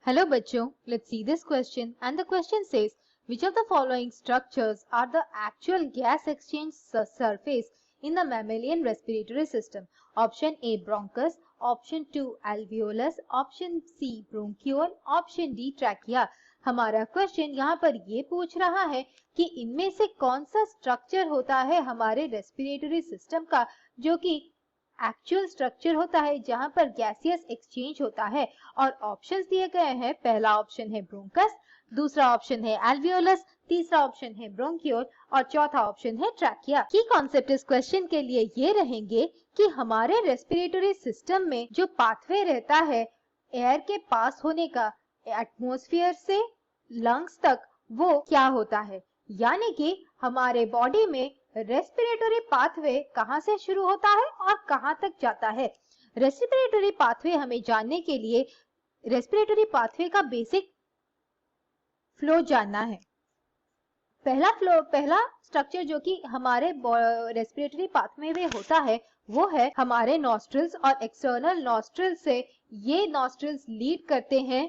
Hello bachcho, let's see this question and the question says which of the following structures are the actual gas exchange surface in the mammalian respiratory system? Option A bronchus, option 2 alveolus, option C bronchiole, option D trachea. हमारा question यहाँ पर ये पूछ रहा है कि इनमें से कौन सा स्ट्रक्चर होता है हमारे रेस्पिरेटरी सिस्टम का जो कि एक्चुअल स्ट्रक्चर होता है जहां पर गैसियस एक्सचेंज होता है। और ऑप्शंस दिए गए हैं, पहला ऑप्शन है ब्रोंकस, दूसरा ऑप्शन है एल्वियोलस, तीसरा ऑप्शन है ब्रोंकियोल और चौथा ऑप्शन है ट्रैकिया। की कॉन्सेप्ट इस क्वेश्चन के लिए ये रहेंगे कि हमारे रेस्पिरेटरी सिस्टम में जो पाथवे रहता है एयर के पास होने का एटमॉस्फेयर से लंग्स तक, वो क्या होता है, यानी कि हमारे बॉडी में रेस्पिरेटरी पाथवे कहां से शुरू होता है और कहां तक जाता है। रेस्पिरेटरी पाथवे हमें जानने के लिए रेस्पिरेटरी पाथवे का बेसिक फ्लो जानना है। पहला स्ट्रक्चर जो कि हमारे रेस्पिरेटरी पाथवे में होता है वो है हमारे नॉस्ट्रिल्स और एक्सटर्नल नॉस्ट्रिल से ये नॉस्ट्रिल्स लीड करते हैं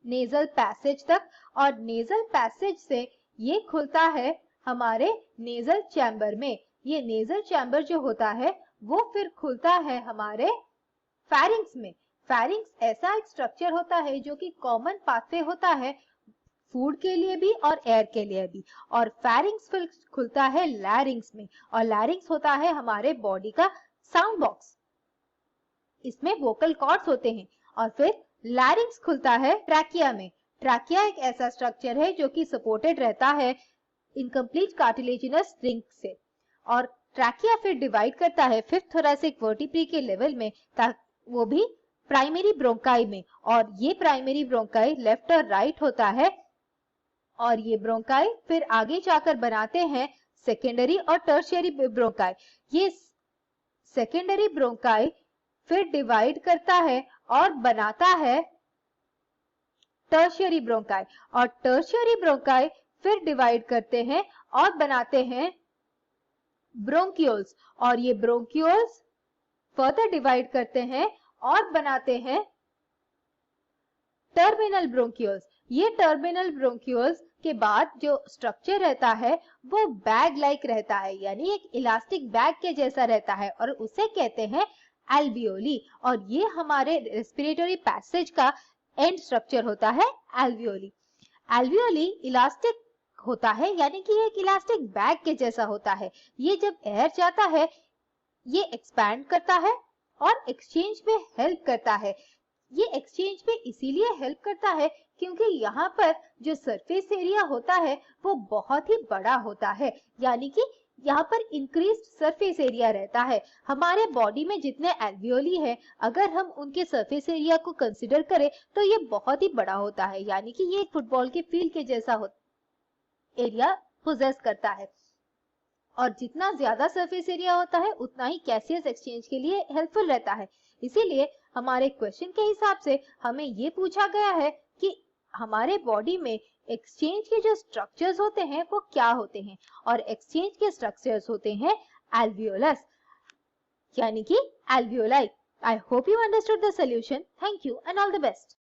नेजल पैसेज तक और नेजल पैसेज से ये खुलता है हमारे नेजल चैम्बर में। ये नेजल चैम्बर जो होता है वो फिर खुलता है हमारे फैरिंग्स में। फैरिंग्स ऐसा एक स्ट्रक्चर होता है जो कि कॉमन पाथवे होता है फूड के लिए भी और एयर के लिए भी। और फैरिंग्स फिर खुलता है लैरिंग्स में और लैरिंग्स होता है हमारे बॉडी का साउंड बॉक्स, इसमें वोकल कॉर्ड्स होते हैं। और फिर लैरिंग्स खुलता है ट्रैकिया में। ट्रैकिया एक ऐसा स्ट्रक्चर है जो कि सपोर्टेड रहता है इनकम्प्लीट कार्टिलेजिनस रिंग से। और ट्रैकिया फिर डिवाइड करता है फिफ्थ थोरैसिक वर्टिब्रे के लेवल में, वो भी प्राइमरी ब्रोंकाई में। और ये प्राइमरी ब्रोंकाई लेफ्ट और राइट होता है और ये ब्रोंकाई फिर आगे जाकर बनाते हैं सेकेंडरी और टर्शियरी ब्रोंकाई। ये सेकेंडरी ब्रोंकाई फिर डिवाइड करता है और बनाता है टर्शियरी ब्रोंकाई और टर्शियरी ब्रोंकाई फिर डिवाइड करते हैं और बनाते हैं ब्रोंकियोल्स और ये ब्रोंकियोल्स फर्दर डिवाइड करते हैं और बनाते हैं टर्मिनल ब्रोंकियोल्स। ये टर्मिनल ब्रोंकियोल्स के बाद जो स्ट्रक्चर रहता है वो बैग लाइक रहता है, यानी एक इलास्टिक बैग के जैसा रहता है और उसे कहते हैं एल्वियोली। और ये हमारे रेस्पिरेटरी पैसेज का एंड स्ट्रक्चर होता है एल्वियोली। एल्वियोली इलास्टिक होता है, यानी कि एक इलास्टिक बैग के जैसा होता है। ये जब एयर जाता है ये एक्सपैंड करता है और एक्सचेंज में हेल्प करता है। ये एक्सचेंज में इसीलिए हेल्प करता है क्योंकि यहाँ पर जो सरफेस एरिया होता है वो बहुत ही बड़ा होता है, यानी कि यहाँ पर इंक्रीज्ड सरफेस एरिया रहता है। हमारे बॉडी में जितने एल्वियोली है अगर हम उनके सरफेस एरिया को कंसिडर करें तो ये बहुत ही बड़ा होता है, यानी कि ये फुटबॉल के फील्ड के जैसा एरिया पोजेस करता है। और जितना ज्यादा सरफेस एरिया होता है उतना ही गैसियस एक्सचेंज के लिए हेल्पफुल रहता है। इसीलिए हमारे क्वेश्चन के हिसाब से हमें ये पूछा गया है कि हमारे बॉडी में एक्सचेंज के जो स्ट्रक्चर्स होते हैं वो क्या होते हैं, और एक्सचेंज के स्ट्रक्चर्स होते हैं एल्वियोलस, यानी कि alveoli. I hope you understood the solution. Thank you and all the best.